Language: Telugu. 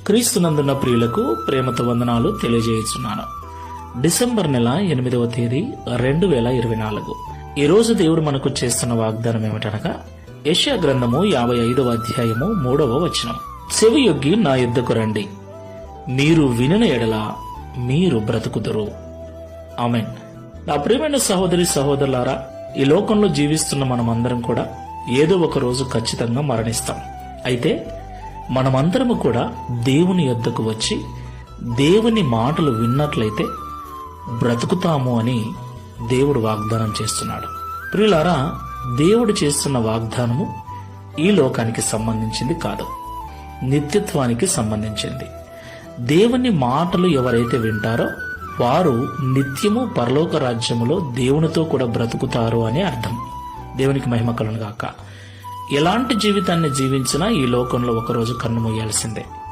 క్రీస్తునందున్న ప్రియులకు ప్రేమతో వందనాలు తెలియజేస్తున్నాను. డిసెంబర్ నెల 8వ తేదీ 2024. ఈ రోజు దేవుడు మనకు చేస్తున్న వాగ్దానం ఏమిటనగా యెషయా గ్రంథము 55వ అధ్యాయము 3వ వచనం. చెవియొగ్గి నా యుద్ధకు రండి, మీరు వినిన ఎడల మీరు బ్రతుకుదురు. ఆమెన్. నా ప్రియమైన సహోదరి సహోదరులారా, ఈ లోకంలో జీవిస్తున్న మనమందరం కూడా ఏదో ఒక రోజు ఖచ్చితంగా మరణిస్తాం. అయితే మనమందరము కూడా దేవుని యొద్దకు వచ్చి దేవుని మాటలు విన్నట్లయితే బ్రతుకుతాము అని దేవుడు వాగ్దానం చేస్తున్నాడు. ప్రియులారా, దేవుడు చేస్తున్న వాగ్దానము ఈ లోకానికి సంబంధించింది కాదు, నిత్యత్వానికి సంబంధించింది. దేవుని మాటలు ఎవరైతే వింటారో వారు నిత్యము పరలోక రాజ్యములో దేవునితో కూడా బ్రతుకుతారు అని అర్థం. దేవునికి మహిమ కలుగును గాక. ఎలాంటి జీవితాన్ని జీవించినా ఈ లోకంలో ఒకరోజు కన్నుమూయాల్సిందే.